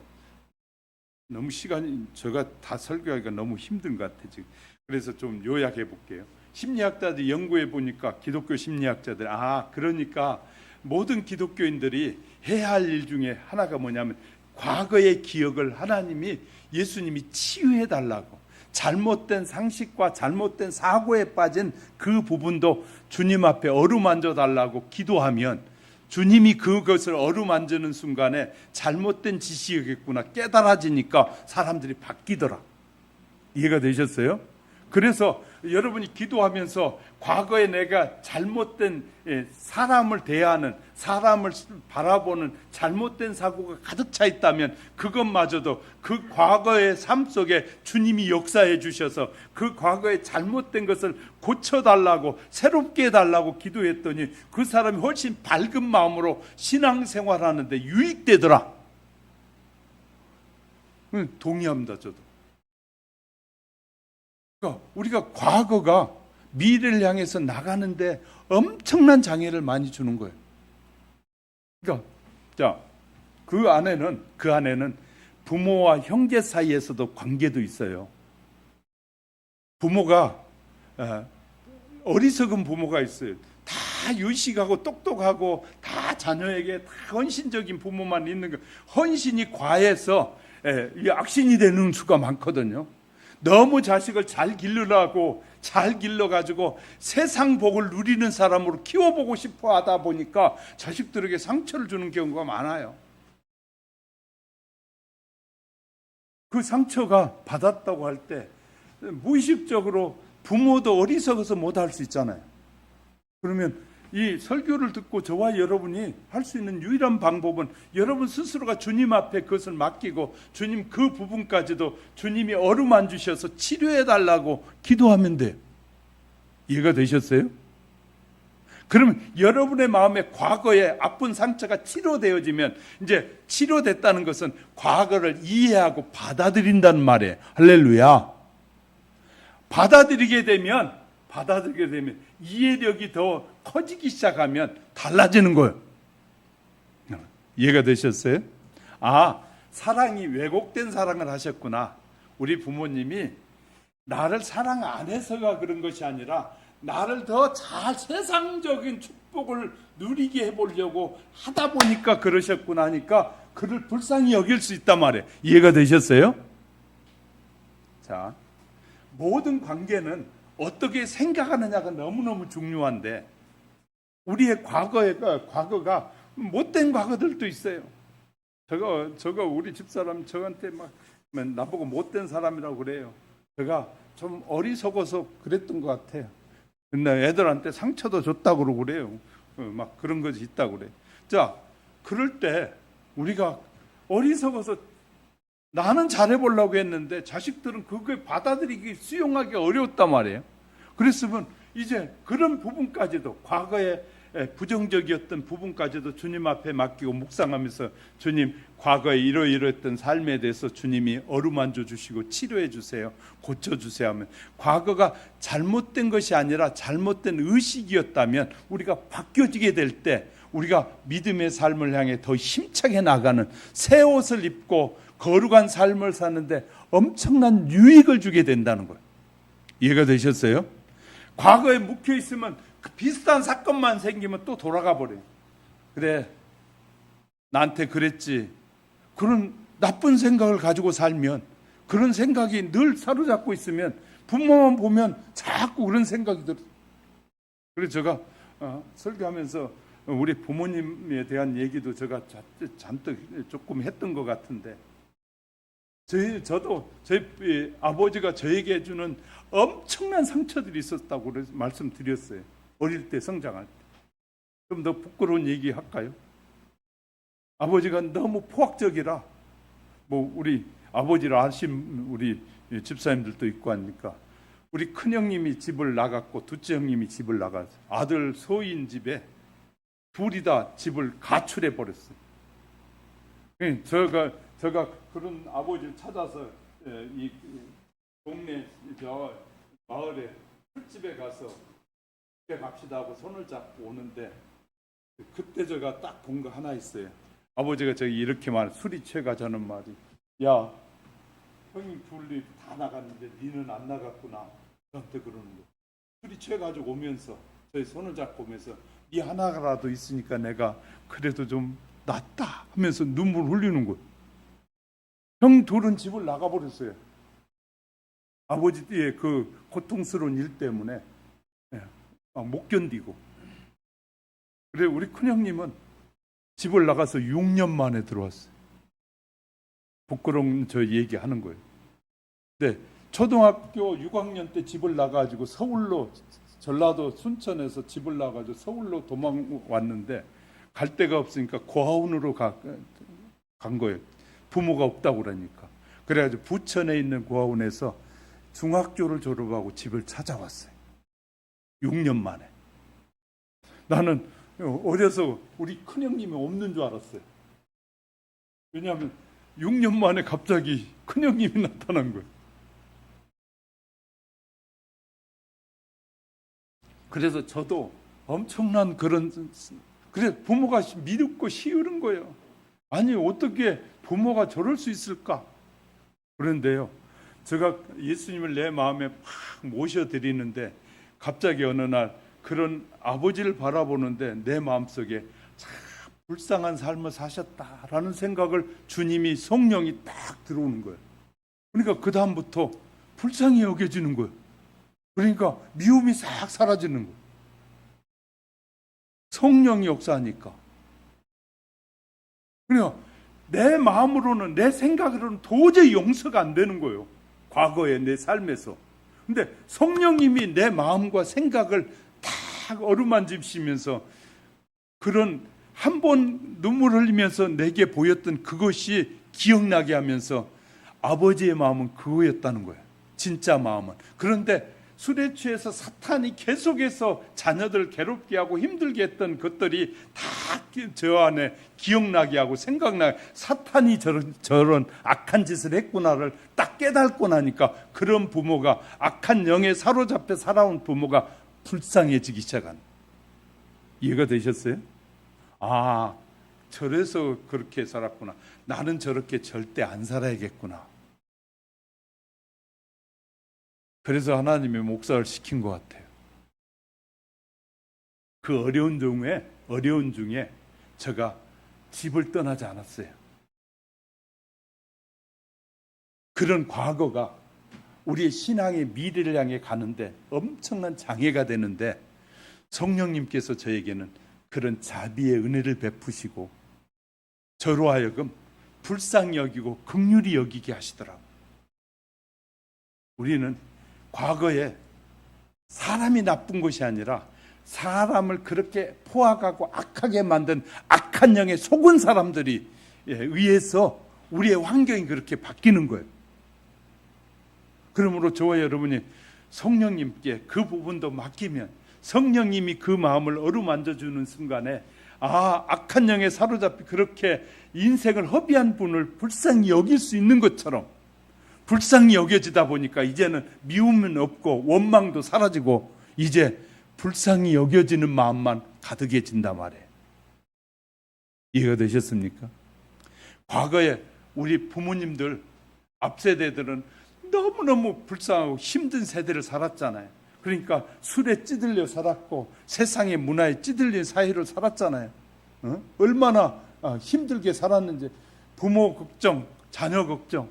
너무 시간이 제가 다 설교하기가 너무 힘든 것 같아 지금. 그래서 좀 요약해 볼게요. 심리학자들이 연구해 보니까 기독교 심리학자들 그러니까 모든 기독교인들이 해야 할 일 중에 하나가 뭐냐면 과거의 기억을 하나님이 예수님이 치유해 달라고 잘못된 상식과 잘못된 사고에 빠진 그 부분도 주님 앞에 어루만져 달라고 기도하면 주님이 그것을 어루만지는 순간에 잘못된 지식이겠구나 깨달아지니까 사람들이 바뀌더라. 이해가 되셨어요? 그래서 여러분이 기도하면서 과거에 내가 잘못된 사람을 대하는 사람을 바라보는 잘못된 사고가 가득 차 있다면 그것마저도 그 과거의 삶 속에 주님이 역사해 주셔서 그 과거의 잘못된 것을 고쳐달라고 새롭게 해달라고 기도했더니 그 사람이 훨씬 밝은 마음으로 신앙생활하는데 유익되더라. 동의합니다. 저도. 그러니까 우리가 과거가 미래를 향해서 나가는데 엄청난 장애를 많이 주는 거예요. 그러니까 그 안에는 부모와 형제 사이에서도 관계도 있어요. 부모가 어리석은 부모가 있어요. 다 유식하고 똑똑하고 다 자녀에게 다 헌신적인 부모만 있는 거, 헌신이 과해서 이 악신이 되는 수가 많거든요. 너무 자식을 잘 기르라고 잘 길러가지고 세상 복을 누리는 사람으로 키워보고 싶어 하다 보니까 자식들에게 상처를 주는 경우가 많아요. 그 상처가 받았다고 할 때 무의식적으로 부모도 어리석어서 못할 수 있잖아요. 그러면 이 설교를 듣고 저와 여러분이 할 수 있는 유일한 방법은 여러분 스스로가 주님 앞에 그것을 맡기고 주님 그 부분까지도 주님이 어루만 주셔서 치료해 달라고 기도하면 돼요. 이해가 되셨어요? 그러면 여러분의 마음에 과거의 아픈 상처가 치료되어지면 이제 치료됐다는 것은 과거를 이해하고 받아들인다는 말이에요. 할렐루야. 받아들이게 되면 이해력이 더 커지기 시작하면 달라지는 거예요. 이해가 되셨어요? 아, 사랑이 왜곡된 사랑을 하셨구나. 우리 부모님이 나를 사랑 안 해서가 그런 것이 아니라 나를 더 잘 세상적인 축복을 누리게 해보려고 하다 보니까 그러셨구나 하니까 그를 불쌍히 여길 수 있단 말이에요. 이해가 되셨어요? 자, 모든 관계는 어떻게 생각하느냐가 너무너무 중요한데 우리의 과거가 못된 과거들도 있어요. 저거 우리 집사람 저한테 막 나보고 못된 사람이라고 그래요. 제가 좀 어리석어서 그랬던 것 같아요. 근데 애들한테 상처도 줬다고 그러고 그래요. 막 그런 것이 있다고 그래요. 자, 그럴 때 우리가 어리석어서 나는 잘해보려고 했는데 자식들은 그걸 받아들이기 수용하기 어려웠단 말이에요. 그랬으면 이제 그런 부분까지도 과거에 부정적이었던 부분까지도 주님 앞에 맡기고 묵상하면서 주님 과거에 이러이러했던 삶에 대해서 주님이 어루만져 주시고 치료해 주세요. 고쳐주세요 하면 과거가 잘못된 것이 아니라 잘못된 의식이었다면 우리가 바뀌어지게 될 때 우리가 믿음의 삶을 향해 더 힘차게 나가는 새 옷을 입고 거룩한 삶을 사는데 엄청난 유익을 주게 된다는 거예요. 이해가 되셨어요? 과거에 묵혀 있으면 비슷한 사건만 생기면 또 돌아가 버려요. 그래, 나한테 그랬지. 그런 나쁜 생각을 가지고 살면, 그런 생각이 늘 사로잡고 있으면 부모만 보면 자꾸 그런 생각이 들어요. 그래서 제가 설교하면서 우리 부모님에 대한 얘기도 제가 잔뜩 조금 했던 것 같은데 저도 저희 아버지가 저에게 해주는 엄청난 상처들이 있었다고 말씀드렸어요. 어릴 때 성장할 때. 좀 더 부끄러운 얘기 할까요? 아버지가 너무 포악적이라 우리 아버지를 아신 우리 집사님들도 있고 하니까 우리 큰형님이 집을 나갔고 둘째 형님이 집을 나가서 아들 소인 집에 둘이 다 집을 가출해 버렸어요. 제가 그런 아버지를 찾아서 이 동네 저 마을에 술집에 가서 집에 갑시다 하고 손을 잡고 오는데 그때 제가 딱 본 거 하나 있어요. 아버지가 저기 이렇게 술이 취해가자는 말이 야 형님 둘이 다 나갔는데 니는 안 나갔구나. 저한테 그러는 거예요. 술이 취해가지고 오면서 저희 손을 잡고 오면서 니 하나라도 있으니까 내가 그래도 좀 낫다 하면서 눈물 흘리는 거예요. 형 둘은 집을 나가버렸어요. 아버지의 그 고통스러운 일 때문에 못 견디고. 그래 우리 큰형님은 집을 나가서 6년 만에 들어왔어요. 부끄러운 저 얘기하는 거예요. 네, 초등학교 6학년 때 집을 나가지고 서울로 전라도 순천에서 집을 나가지고 서울로 도망왔는데 갈 데가 없으니까 고아원으로 간 거예요. 부모가 없다고 그러니까. 그래가지고 부천에 있는 고아원에서 중학교를 졸업하고 집을 찾아왔어요. 6년 만에. 나는 어려서 우리 큰형님이 없는 줄 알았어요. 왜냐하면 6년 만에 갑자기 큰형님이 나타난 거예요. 그래서 저도 엄청난 그래서 부모가 믿고 쉬우는 거예요. 아니 어떻게 부모가 저럴 수 있을까? 그런데요, 제가 예수님을 내 마음에 막 모셔드리는데 갑자기 어느 날 그런 아버지를 바라보는데 내 마음속에 참 불쌍한 삶을 사셨다라는 생각을 주님이 성령이 딱 들어오는 거예요. 그러니까 그 다음부터 불쌍히 여겨지는 거예요. 그러니까 미움이 싹 사라지는 거예요. 성령이 역사하니까. 그러니까 내 마음으로는, 내 생각으로는 도저히 용서가 안 되는 거예요. 과거의 내 삶에서. 근데 성령님이 내 마음과 생각을 딱 어루만지시면서 그런 한 번 눈물 흘리면서 내게 보였던 그것이 기억나게 하면서 아버지의 마음은 그거였다는 거예요. 진짜 마음은. 그런데 술에 취해서 사탄이 계속해서 자녀들 괴롭게 하고 힘들게 했던 것들이 다 저 안에 기억나게 하고 생각나게, 사탄이 저런 악한 짓을 했구나를 딱 깨닫고 나니까 그런 부모가, 악한 영에 사로잡혀 살아온 부모가 불쌍해지기 시작한. 이해가 되셨어요? 아, 저래서 그렇게 살았구나. 나는 저렇게 절대 안 살아야겠구나. 그래서 하나님의 목사를 시킨 것 같아요. 그 어려운 중에 제가 집을 떠나지 않았어요. 그런 과거가 우리의 신앙의 미래를 향해 가는데 엄청난 장애가 되는데, 성령님께서 저에게는 그런 자비의 은혜를 베푸시고 저로 하여금 불쌍히 여기고 긍휼히 여기게 하시더라고요. 우리는 과거에 사람이 나쁜 것이 아니라 사람을 그렇게 포악하고 악하게 만든 악한 영에 속은 사람들이 의해서 우리의 환경이 그렇게 바뀌는 거예요. 그러므로 저와 여러분이 성령님께 그 부분도 맡기면 성령님이 그 마음을 어루만져주는 순간에, 아, 악한 영에 사로잡혀 그렇게 인생을 허비한 분을 불쌍히 여길 수 있는 것처럼 불쌍히 여겨지다 보니까 이제는 미움은 없고 원망도 사라지고 이제 불쌍히 여겨지는 마음만 가득해진단 말이에요. 이해가 되셨습니까? 과거에 우리 부모님들, 앞세대들은 너무너무 불쌍하고 힘든 세대를 살았잖아요. 그러니까 술에 찌들려 살았고 세상의 문화에 찌들린 사회를 살았잖아요. 얼마나 힘들게 살았는지. 부모 걱정, 자녀 걱정.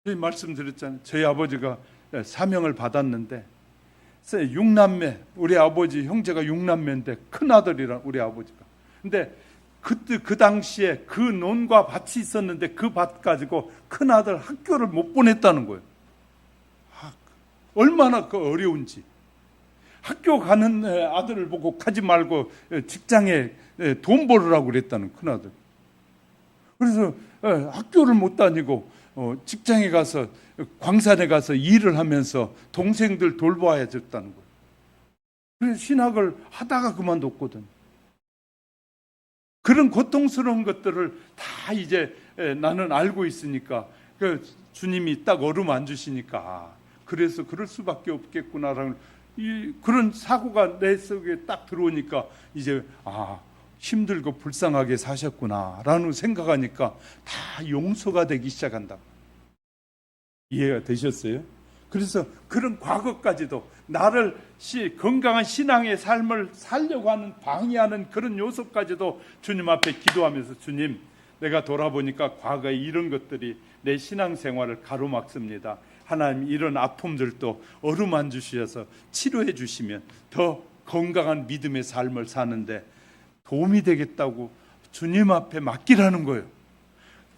말씀드렸잖아요. 저희 아버지가 사명을 받았는데 6남매, 우리 아버지 형제가 6남매인데 큰아들이라 우리 아버지가. 근데 그때 그 당시에 그 논과 밭이 있었는데 그 밭 가지고 큰아들 학교를 못 보냈다는 거예요. 얼마나 그 어려운지. 학교 가는 아들을 보고 가지 말고 직장에 돈 벌으라고 그랬다는, 큰아들. 그래서 학교를 못 다니고 직장에 가서, 광산에 가서 일을 하면서 동생들 돌봐야 됐다는 거예요. 그래서 신학을 하다가 그만뒀거든. 그런 고통스러운 것들을 다 이제 나는 알고 있으니까 주님이 딱 어루만지시니까 그래서 그럴 수밖에 없겠구나라는 그런 사고가 내 속에 딱 들어오니까 이제 힘들고 불쌍하게 사셨구나라는 생각하니까 다 용서가 되기 시작한다. 이해가 되셨어요? 그래서 그런 과거까지도 나를 건강한 신앙의 삶을 살려고 하는, 방해하는 그런 요소까지도 주님 앞에 기도하면서, 주님, 내가 돌아보니까 과거에 이런 것들이 내 신앙생활을 가로막습니다. 하나님, 이런 아픔들도 어루만지셔서 치료해 주시면 더 건강한 믿음의 삶을 사는데 도움이 되겠다고 주님 앞에 맡기라는 거예요.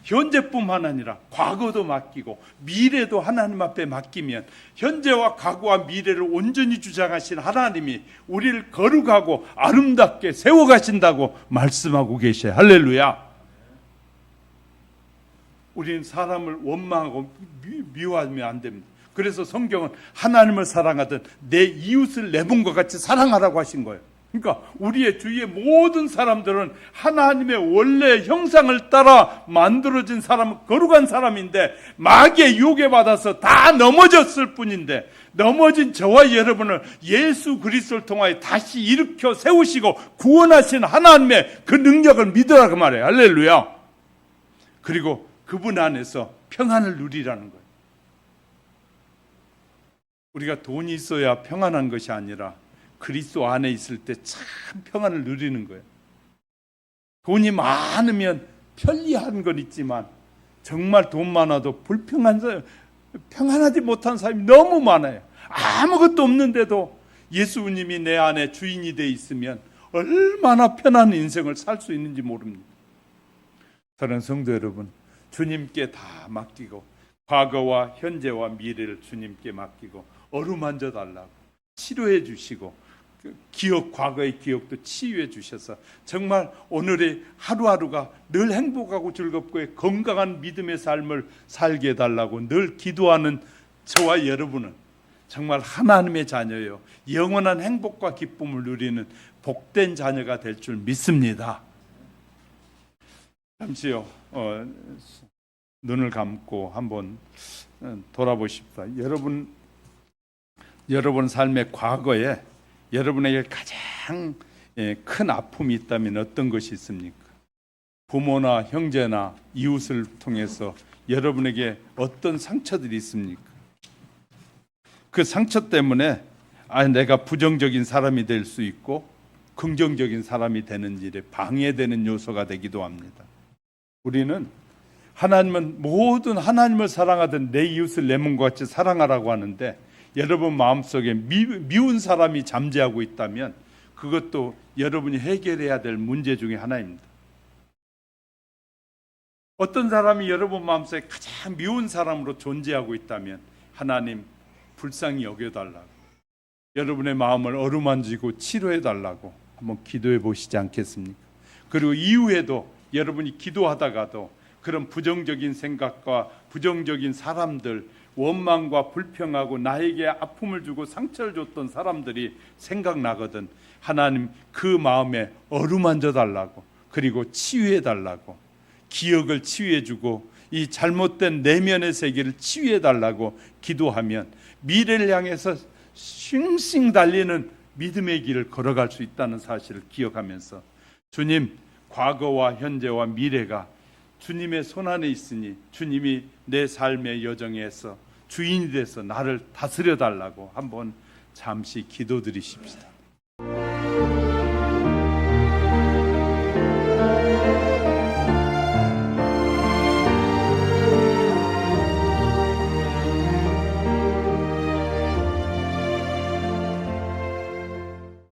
현재뿐만 아니라 과거도 맡기고 미래도 하나님 앞에 맡기면 현재와 과거와 미래를 온전히 주장하신 하나님이 우리를 거룩하고 아름답게 세워가신다고 말씀하고 계셔요. 할렐루야. 우리는 사람을 원망하고 미워하면 안 됩니다. 그래서 성경은 하나님을 사랑하듯 내 이웃을 내 몸과 같이 사랑하라고 하신 거예요. 그러니까 우리의 주위의 모든 사람들은 하나님의 원래 형상을 따라 만들어진 사람은 거룩한 사람인데 마귀의 유혹에 받아서 다 넘어졌을 뿐인데, 넘어진 저와 여러분을 예수 그리스도를 통하여 다시 일으켜 세우시고 구원하신 하나님의 그 능력을 믿으라 그 말이에요. 할렐루야. 그리고 그분 안에서 평안을 누리라는 거예요. 우리가 돈이 있어야 평안한 것이 아니라 그리스도 안에 있을 때 참 평안을 누리는 거예요. 돈이 많으면 편리한 건 있지만 정말 돈 많아도 평안하지 못한 사람이 너무 많아요. 아무것도 없는데도 예수님이 내 안에 주인이 돼 있으면 얼마나 편한 인생을 살 수 있는지 모릅니다. 사랑하는 성도 여러분, 주님께 다 맡기고 과거와 현재와 미래를 주님께 맡기고 어루만져 달라고 치료해 주시고 과거의 기억도 치유해 주셔서 정말 오늘의 하루하루가 늘 행복하고 즐겁고 건강한 믿음의 삶을 살게 해달라고 늘 기도하는 저와 여러분은 정말 하나님의 자녀요, 영원한 행복과 기쁨을 누리는 복된 자녀가 될 줄 믿습니다. 잠시요, 눈을 감고 한번 돌아보십시오. 여러분 삶의 과거에 여러분에게 가장 큰 아픔이 있다면 어떤 것이 있습니까? 부모나 형제나 이웃을 통해서 여러분에게 어떤 상처들이 있습니까? 그 상처 때문에 내가 부정적인 사람이 될 수 있고 긍정적인 사람이 되는 일에 방해되는 요소가 되기도 합니다. 우리는 하나님은 모든 하나님을 사랑하던 내 이웃을 내 몸과 같이 사랑하라고 하는데 여러분 마음속에 미운 사람이 잠재하고 있다면 그것도 여러분이 해결해야 될 문제 중에 하나입니다. 어떤 사람이 여러분 마음속에 가장 미운 사람으로 존재하고 있다면 하나님 불쌍히 여겨달라고, 여러분의 마음을 어루만지고 치료해달라고 한번 기도해 보시지 않겠습니까? 그리고 이후에도 여러분이 기도하다가도 그런 부정적인 생각과 부정적인 사람들, 원망과 불평하고 나에게 아픔을 주고 상처를 줬던 사람들이 생각나거든 하나님 그 마음에 어루만져 달라고, 그리고 치유해 달라고, 기억을 치유해 주고 이 잘못된 내면의 세계를 치유해 달라고 기도하면 미래를 향해서 싱싱 달리는 믿음의 길을 걸어갈 수 있다는 사실을 기억하면서 주님, 과거와 현재와 미래가 주님의 손안에 있으니 주님이 내 삶의 여정에서 주인이 돼서 나를 다스려 달라고 한번 잠시 기도드리십시다.